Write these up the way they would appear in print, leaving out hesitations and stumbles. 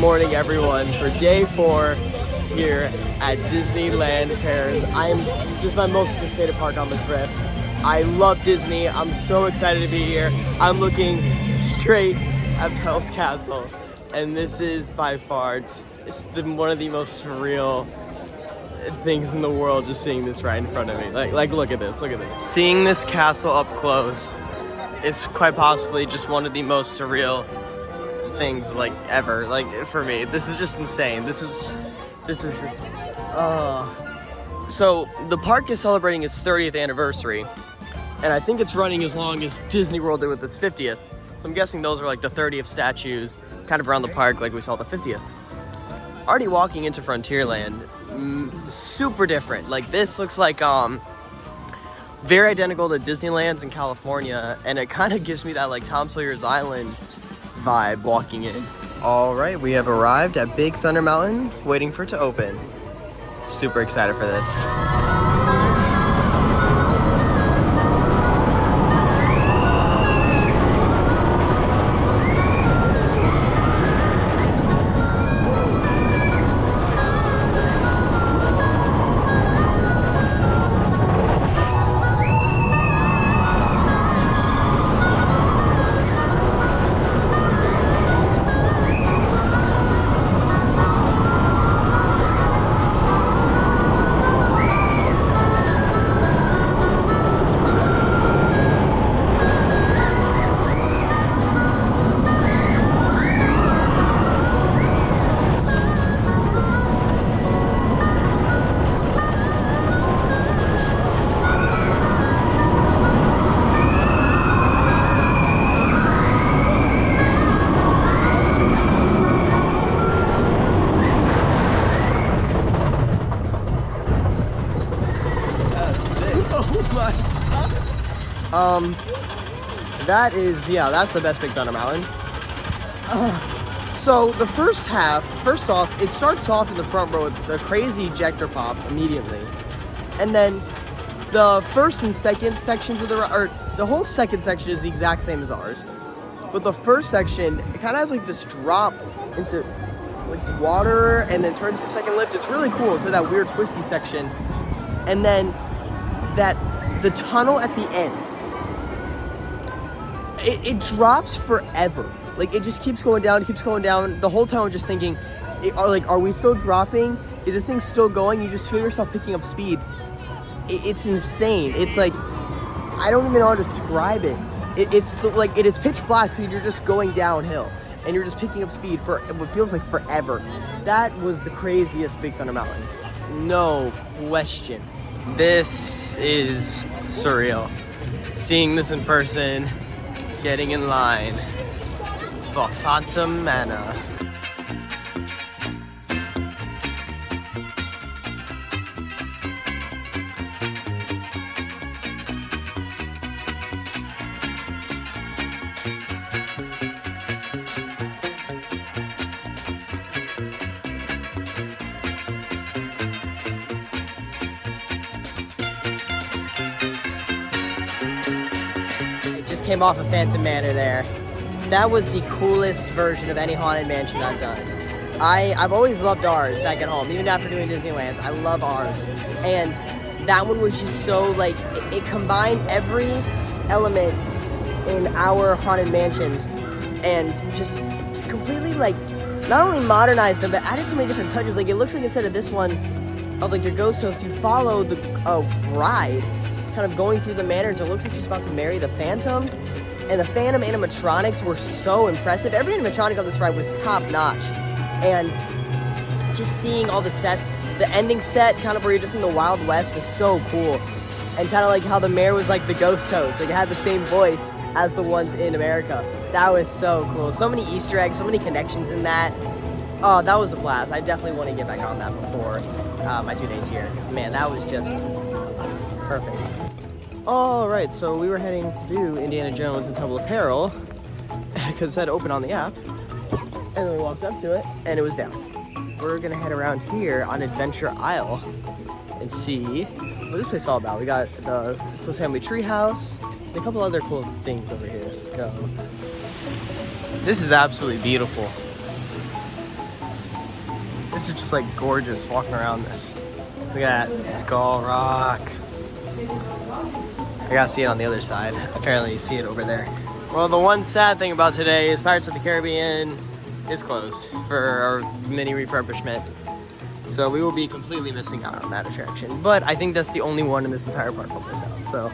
morning, everyone, for day 4 here at Disneyland Paris. This is my most anticipated park on the trip. I love Disney. I'm so excited to be here. I'm looking straight at Belle's Castle, and this is by far one of the most surreal things in the world, just seeing this right in front of me. Like look at this, look at this. Seeing this castle up close is quite possibly just one of the most surreal things like ever. Like for me, this is just insane. This is just so the park is celebrating its 30th anniversary, and I think it's running as long as Disney World did with its 50th. So I'm guessing those are like the 30th statues kind of around the park, like we saw the 50th. Already walking into Frontierland, super different. Like this looks like very identical to Disneyland's in California, and it kind of gives me that like Tom Sawyer's Island vibe walking in. All right, we have arrived at Big Thunder Mountain, waiting for it to open. Super excited for this. That's the best Big Thunder Mountain. So the first off, it starts off in the front row with the crazy ejector pop immediately. And then the first and second sections of the whole second section is the exact same as ours. But the first section, it kind of has like this drop into like water and then turns to second lift. It's really cool. It's like that weird twisty section. And then the tunnel at the end, it drops forever. Like it just keeps going down, The whole time I'm just thinking, are we still dropping? Is this thing still going? You just feel yourself picking up speed. It's insane. It's like, I don't even know how to describe it. It is pitch black, so you're just going downhill and you're just picking up speed for what feels like forever. That was the craziest Big Thunder Mountain. No question. This is surreal. Seeing this in person, getting in line for Phantom Manor. Came off of Phantom Manor there. That was the coolest version of any Haunted Mansion I've done. I've always loved ours back at home, even after doing Disneyland. I love ours. And that one was just so like, it combined every element in our Haunted Mansions and just completely like, not only modernized them, but added so many different touches. Like it looks like instead of this one, of like your ghost host, you follow the bride kind of going through the manors. It looks like she's about to marry the Phantom, and the Phantom animatronics were so impressive. Every animatronic on this ride was top notch, and just seeing all the sets, the ending set kind of where you're just in the Wild West was so cool, and kind of like how the mayor was like the ghost host, like it had the same voice as the ones in America. That was so cool. So many Easter eggs, so many connections in that. Oh, that was a blast. I definitely want to get back on that before my 2 days here, because man, that was just perfect. All right, so we were heading to do Indiana Jones and Temple of Peril because it had opened on the app, and then we walked up to it and it was down. We're gonna head around here on Adventure Isle and see what this place is all about. We got the Swiss Family Treehouse and a couple other cool things over here. Let's go. This is absolutely beautiful. This is just like gorgeous walking around this. Look at that, Skull Rock. I gotta see it on the other side. Apparently you see it over there. Well, the one sad thing about today is Pirates of the Caribbean is closed for our mini refurbishment. So we will be completely missing out on that attraction. But I think that's the only one in this entire park we'll miss out. So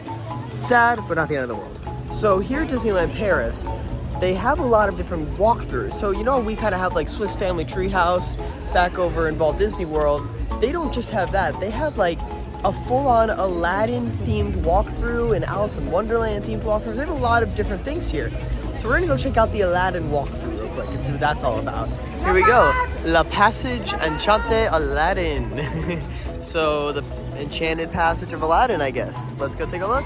it's sad, but not the end of the world. So here at Disneyland Paris, they have a lot of different walkthroughs. So you know we kind of have like Swiss Family Treehouse back over in Walt Disney World. They don't just have that. They have like a full-on Aladdin-themed walkthrough and Alice in Wonderland-themed walkthroughs. They have a lot of different things here. So we're gonna go check out the Aladdin walkthrough real quick and see what that's all about. Here we go. La Passage Enchanté Aladdin. So the Enchanted Passage of Aladdin, I guess. Let's go take a look.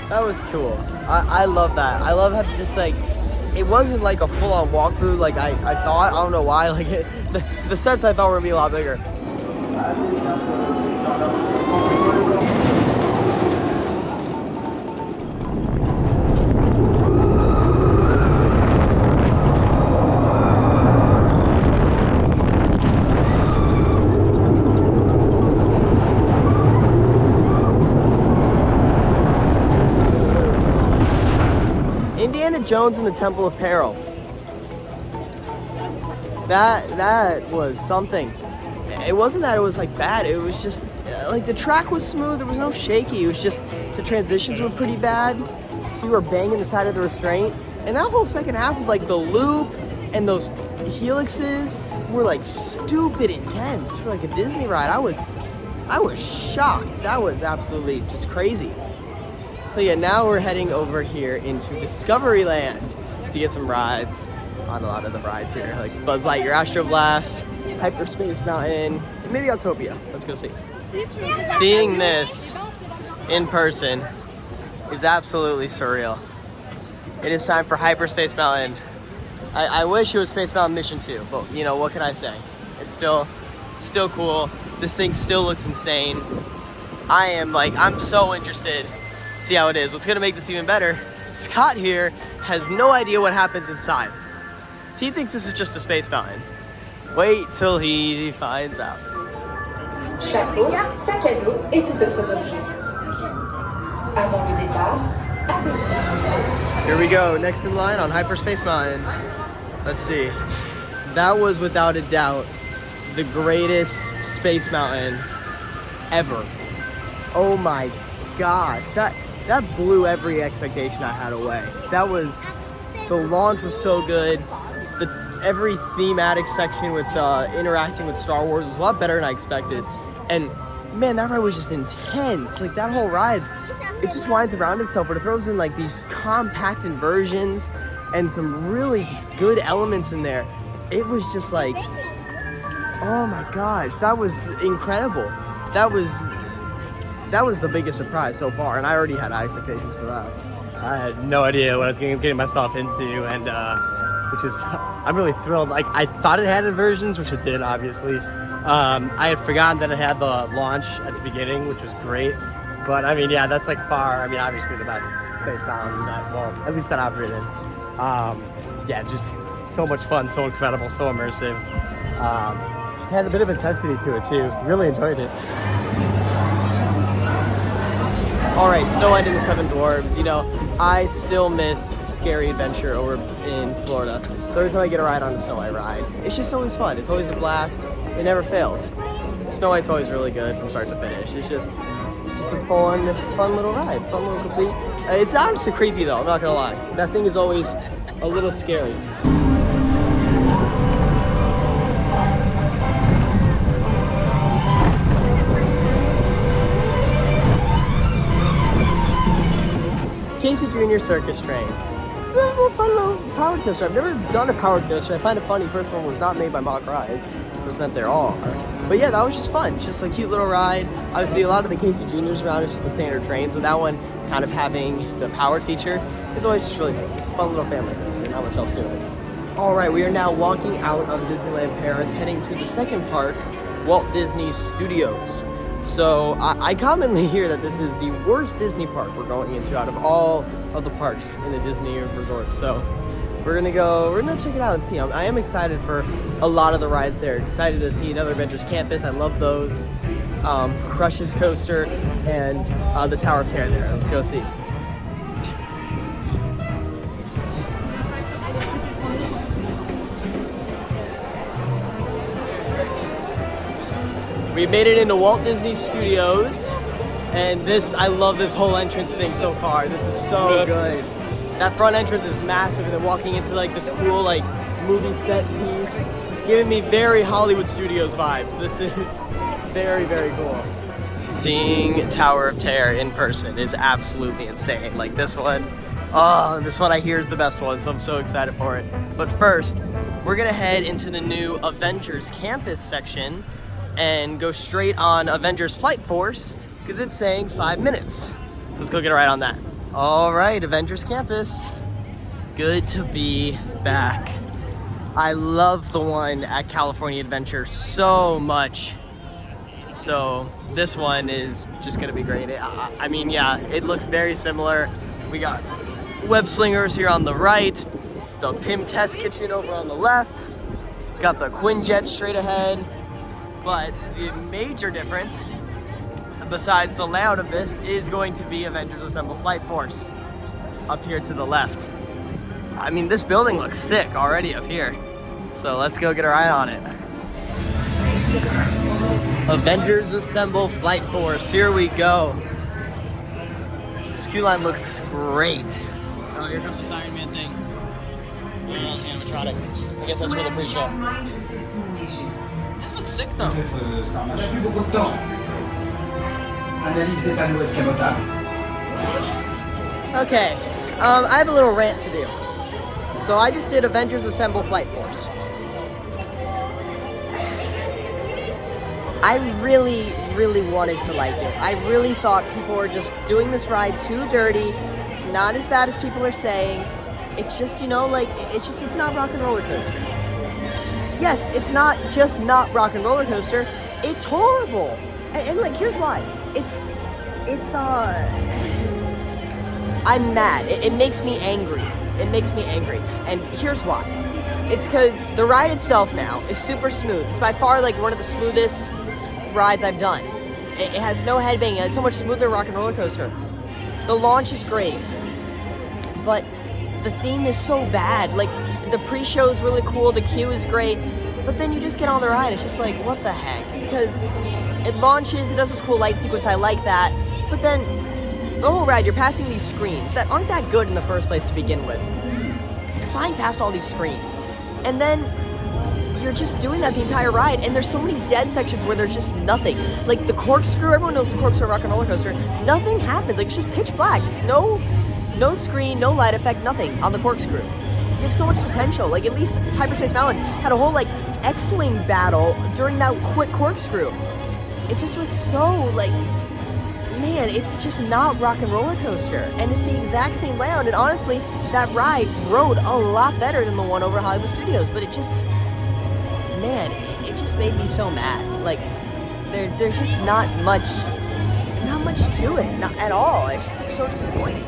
That was cool. I love that. I love how just like, it wasn't like a full-on walkthrough like I thought. I don't know why. Like the sets I thought were gonna be a lot bigger. Indiana Jones and the Temple of Peril. That was something. It wasn't that it was like bad. It was just like the track was smooth. There was no shaky. It was just the transitions were pretty bad. So you were banging the side of the restraint. And that whole second half of like the loop and those helixes were like stupid intense for like a Disney ride. I was shocked. That was absolutely just crazy. So yeah, now we're heading over here into Discoveryland to get some rides. On a lot of the rides here, like Buzz Lightyear Astro Blast, Hyperspace Mountain, and maybe Autopia. Let's go see. Seeing this in person is absolutely surreal. It is time for Hyperspace Mountain. I wish it was Space Mountain Mission 2, but you know, what can I say? It's still cool. This thing still looks insane. I'm so interested to see how it is. What's gonna make this even better, Scott here has no idea what happens inside. He thinks this is just a space mountain. Wait till he finds out. Chapeau, sac à dos et tout autres objets. Avant le départ, apaiser. Here we go, next in line on Hyperspace Mountain. Let's see. That was without a doubt the greatest space mountain ever. Oh my gosh, that blew every expectation I had away. The launch was so good. Every thematic section with interacting with Star Wars was a lot better than I expected. And man, that ride was just intense. Like that whole ride, it just winds around itself, but it throws in like these compact inversions and some really just good elements in there. It was just like, oh my gosh, that was incredible. That was the biggest surprise so far, and I already had high expectations for that. I had no idea what I was getting myself into, and I'm really thrilled. Like, I thought it had inversions, which it did, obviously. I had forgotten that it had the launch at the beginning, which was great. But I mean, yeah, that's like obviously the best space mountain at least that I've ridden. Yeah, just so much fun, so incredible, so immersive. Had a bit of intensity to it too. Really enjoyed it. All right, Snow White and the Seven Dwarfs. You know, I still miss Scary Adventure over in Florida. So every time I get a ride on a Snow White ride, it's just always fun. It's always a blast. It never fails. Snow White's always really good from start to finish. It's just a fun little ride, fun little complete. It's honestly creepy though, I'm not gonna lie. That thing is always a little scary. Casey Jr. Circus Train. was a fun little powered coaster. I've never done a powered coaster. I find it funny. First one was not made by Mock Rides, so it's not there all. But yeah, that was just fun. Just a cute little ride. Obviously, a lot of the Casey Juniors around is just a standard train, so that one kind of having the powered feature is always just really good. Just a fun little family coaster. Not much else to it. All right, we are now walking out of Disneyland Paris, heading to the second park, Walt Disney Studios. So I commonly hear that this is the worst Disney park we're going into out of all of the parks in the Disney resorts. So we're gonna check it out and see. I am excited for a lot of the rides there. Excited to see another Avengers Campus. I love those. Crush's coaster and the Tower of Terror there. Let's go see. We made it into Walt Disney Studios, and I love this whole entrance thing so far. This is so good. That front entrance is massive, and then walking into like this cool like movie set piece, giving me very Hollywood Studios vibes. This is very, very cool. Seeing Tower of Terror in person is absolutely insane. Like this one I hear is the best one, so I'm so excited for it. But first, we're gonna head into the new Avengers Campus section and go straight on Avengers Flight Force because it's saying 5 minutes. So let's go get a ride on that. All right, Avengers Campus. Good to be back. I love the one at California Adventure so much. So this one is just gonna be great. I mean, yeah, it looks very similar. We got web slingers here on the right, the PIM test kitchen over on the left, got the Quinjet straight ahead. But the major difference, besides the layout of this, is going to be Avengers Assemble Flight Force up here to the left. I mean, this building looks sick already up here. So let's go get a ride on it. Avengers Assemble Flight Force, here we go. This queue line looks great. Oh, here comes the Iron Man thing. Yeah, it's animatronic. I guess that's for the pre-show. This looks sick though. Okay, I have a little rant to do. So I just did Avengers Assemble Flight Force. I really, really wanted to like it. I really thought people were just doing this ride too dirty. It's not as bad as people are saying. It's just, you know, like, it's not Rock and Roller Coaster. Yes, it's not just not Rock and Roller Coaster, it's horrible. And like, here's why. I'm mad. It makes me angry. It makes me angry. And here's why. It's because the ride itself now is super smooth. It's by far like one of the smoothest rides I've done. It has no headbanging. It's so much smoother than Rock and Roller Coaster. The launch is great, but the theme is so bad. Like, the pre-show is really cool, the queue is great, but then you just get on the ride, it's just like, what the heck? Because it launches, it does this cool light sequence, I like that, but then the whole ride, you're passing these screens that aren't that good in the first place to begin with. You're flying past all these screens, and then you're just doing that the entire ride, and there's so many dead sections where there's just nothing. Like the corkscrew, everyone knows the corkscrew Rock and Roller Coaster, nothing happens, like it's just pitch black, no screen, no light effect, nothing on the corkscrew. You have so much potential. Like, at least Hyperspace Mountain had a whole like X-Wing battle during that quick corkscrew. It just was so like, man, it's just not Rock and Roller Coaster, and it's the exact same layout. And honestly, that ride rode a lot better than the one over Hollywood Studios. But it just, man, it just made me so mad. Like, there's just not much to it, not at all. It's just like so disappointing.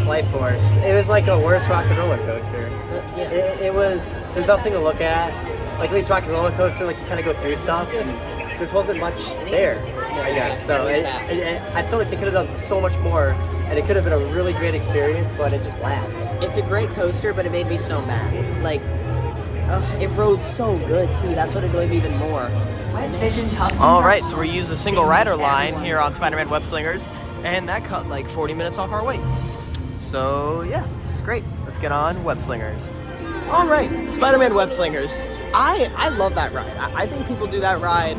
Flight Force. It was like a worse Rock and Roller Coaster. Yeah. There's nothing to look at. Like, at least Rock and Roller Coaster, like, you kind of go through stuff, and there wasn't much there, I guess. So I feel like they could have done so much more, and it could have been a really great experience, but it just lacked. It's a great coaster, but it made me so mad. Like, it rode so good, too. That's what annoyed me even more. All right, so we used a single rider line here on Spider-Man Web Slingers, and that cut like 40 minutes off our wait. So yeah, this is great. Let's get on Web Slingers. All right, Spider-Man Web Slingers. I love that ride. I think people do that ride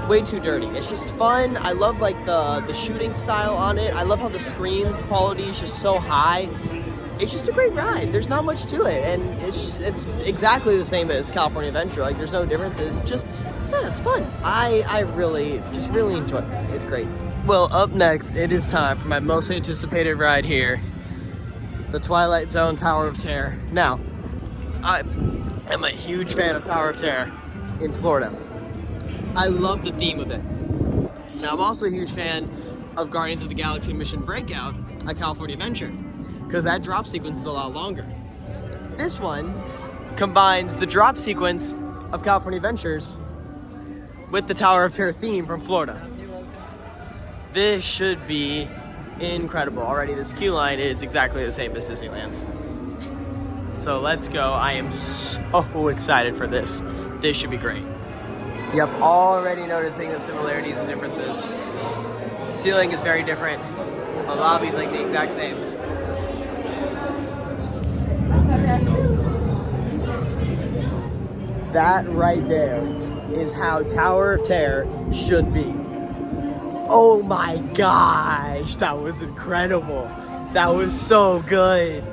way too dirty. It's just fun. I love like the shooting style on it. I love how the screen quality is just so high. it's just a great ride. There's not much to it, and it's exactly the same as California Adventure. Like, there's no differences. Just, yeah, it's fun. I really enjoy it. It's great. Well, up next, it is time for my most anticipated ride here, the Twilight Zone Tower of Terror. Now, I am a huge fan of Tower of Terror in Florida. I love the theme of it. Now, I'm also a huge fan of Guardians of the Galaxy Mission Breakout at California Adventure, because that drop sequence is a lot longer. This one combines the drop sequence of California Adventures with the Tower of Terror theme from Florida. This should be incredible. Already this queue line is exactly the same as Disneyland's. So let's go. I am so excited for this. This should be great. Yep, already noticing the similarities and differences. The ceiling is very different. The lobby's like the exact same. That right there is how Tower of Terror should be. Oh my gosh, that was incredible. That was so good.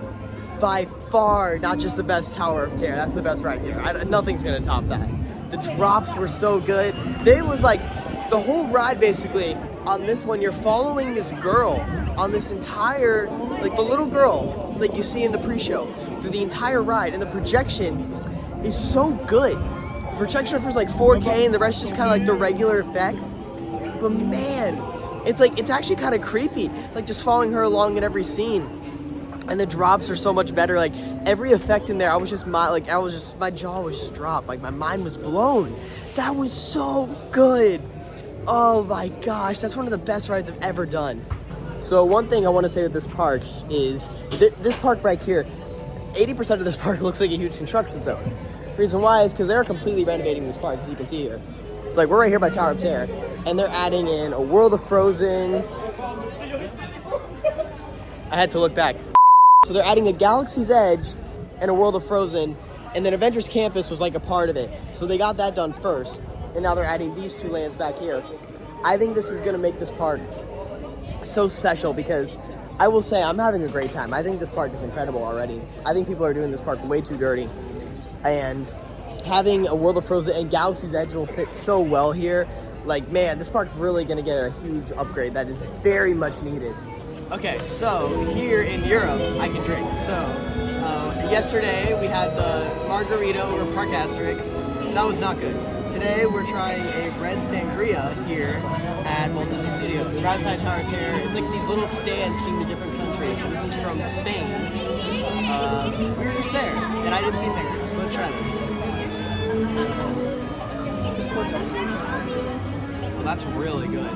By far, not just the best Tower of Terror, that's the best right here. Nothing's gonna top that. The drops were so good. There was like, the whole ride basically, on this one, you're following this girl on this entire, like the little girl, like you see in the pre-show, through the entire ride, and the projection is so good. The projection offers like 4K, and the rest just kind of like the regular effects. But man, it's actually kind of creepy, like just following her along in every scene. And the drops are so much better. Like every effect in there, my jaw was just dropped. Like my mind was blown. That was so good. Oh my gosh, that's one of the best rides I've ever done. So one thing I want to say with this park is this park right here, 80% of this park looks like a huge construction zone. Reason why is because they're completely renovating this park, as you can see here. So like we're right here by Tower of Terror, and they're adding in a World of Frozen. I had to look back. So they're adding a Galaxy's Edge and a World of Frozen, and then Avengers Campus was like a part of it. So they got that done first, and now they're adding these two lands back here. I think this is gonna make this park so special, because I will say I'm having a great time. I think this park is incredible already. I think people are doing this park way too dirty, and having a World of Frozen and Galaxy's Edge will fit so well here. Like, man, this park's really gonna get a huge upgrade that is very much needed. Okay, so here in Europe, I can drink. So yesterday we had the margarita over Park Asterix. That was not good. Today we're trying a red sangria here at Walt Disney Studios. Right outside Tower of Terror. It's like these little stands seeing the different countries. So this is from Spain. We were just there, and I didn't see sangria, so let's try this. Well, that's really good.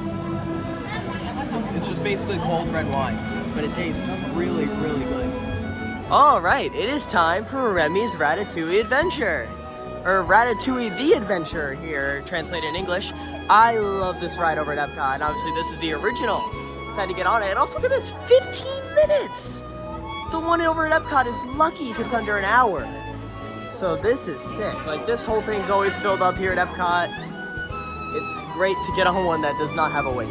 It's just basically cold red wine, but it tastes really, really good. All right, it is time for Remy's Ratatouille Adventure. Or Ratatouille the Adventure here, translated in English. I love this ride over at Epcot, and obviously this is the original. Decided to get on it, and also look at this, 15 minutes! The one over at Epcot is lucky if it's under an hour. So this is sick. Like, this whole thing's always filled up here at Epcot. It's great to get on one that does not have a wait.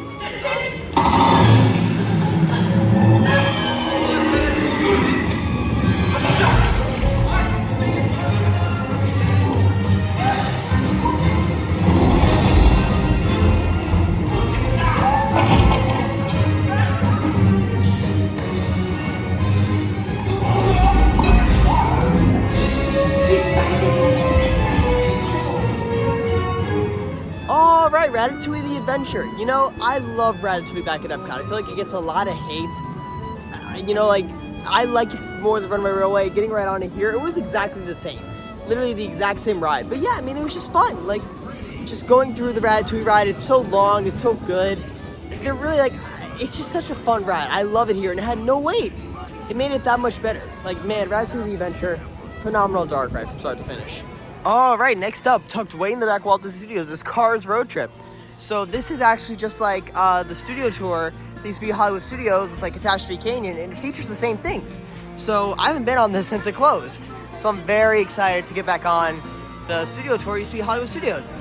Ratatouille the Adventure. You know, I love Ratatouille back at Epcot. I feel like it gets a lot of hate. You know, like, I like it more than Runaway Railway. Getting right on it here, it was exactly the same. Literally the exact same ride. But yeah, I mean, it was just fun. Like, just going through the Ratatouille ride, it's so long, it's so good. They're really like, it's just such a fun ride. I love it here, and it had no wait. It made it that much better. Like, man, Ratatouille the Adventure, phenomenal dark ride from start to finish. All right, next up, tucked way in the back Walt Disney Studios, is Cars Road Trip. So this is actually just like the studio tour. These used to be Hollywood Studios with like Catastrophe Canyon, and it features the same things. So I haven't been on this since it closed. So I'm very excited to get back on the studio tour. It used to be Hollywood Studios.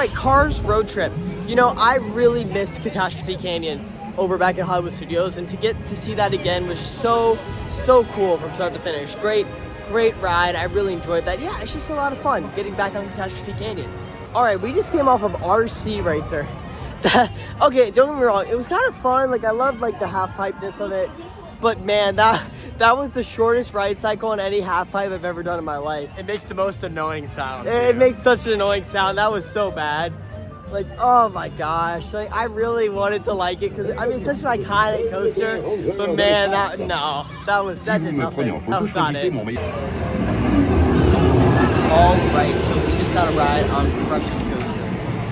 right, Cars road trip. You know, I really missed Catastrophe Canyon over back at Hollywood Studios, and to get to see that again was just so cool from start to finish. Great ride. I really enjoyed that. Yeah, it's just a lot of fun getting back on Catastrophe Canyon. All right, we just came off of RC Racer. Okay, don't get me wrong, it was kind of fun. Like, I love like the half pipeness of it, but man, that was the shortest ride cycle on any half pipe I've ever done in my life. It makes the most annoying sound. It makes such an annoying sound. That was so bad. Like, oh my gosh, like I really wanted to like it because I mean it's such an iconic coaster, but man, that did nothing. That was not it. All right, so we just got a ride on Crush's coaster,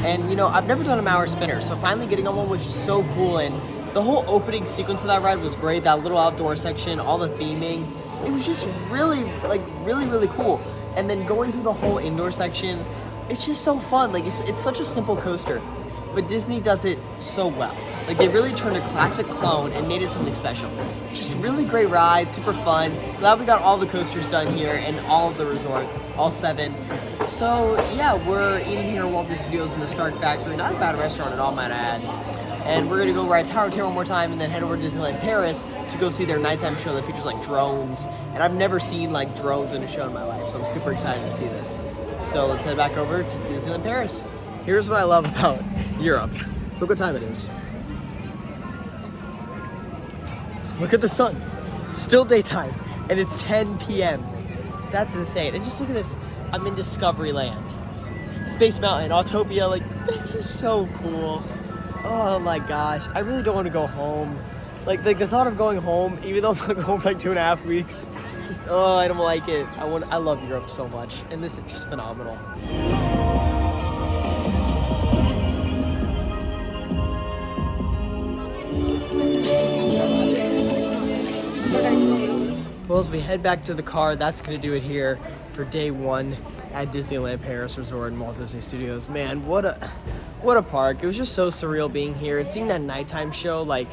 and you know I've never done a Manor spinner, so finally getting on one was just so cool. And the whole opening sequence of that ride was great. That little outdoor section, all the theming, it was just really cool. And then going through the whole indoor section, it's just so fun. Like it's such a simple coaster, but Disney does it so well. Like they really turned a classic clone and made it something special. Just really great ride, super fun. Glad we got all the coasters done here and all of the resort, all 7. So yeah, we're eating here at Walt Disney Studios in the Stark Factory. Not a bad restaurant at all, might I add. And we're gonna go ride Tower of Terror one more time and then head over to Disneyland Paris to go see their nighttime show that features like drones. And I've never seen like drones in a show in my life, so I'm super excited to see this. So let's head back over to Disneyland Paris. Here's what I love about Europe. Look what time it is. Look at the sun. It's still daytime and it's 10 p.m. That's insane. And just look at this. I'm in Discoveryland. Space Mountain, Autopia, like this is so cool. Oh my gosh. I really don't want to go home. Like the thought of going home, even though I'm going home for like 2.5 weeks, just, oh, I don't like it. I love Europe so much, and this is just phenomenal. Well, as we head back to the car, that's going to do it here for day 1 at Disneyland Paris Resort and Walt Disney Studios. Man, what a park. It was just so surreal being here and seeing that nighttime show. Like,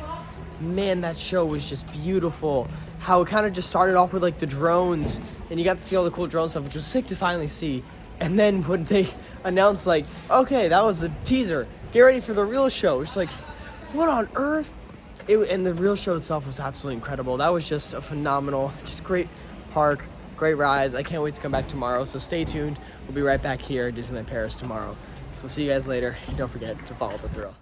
man, that show was just beautiful. How it kind of just started off with like the drones, and you got to see all the cool drone stuff, which was sick to finally see. And then when they announced like, okay, that was the teaser, get ready for the real show, it's like, what on earth? And the real show itself was absolutely incredible. That was just a phenomenal, just great park, great rides. I can't wait to come back tomorrow, so stay tuned. We'll be right back here at Disneyland Paris tomorrow. So we'll see you guys later. Don't forget to follow the thrill.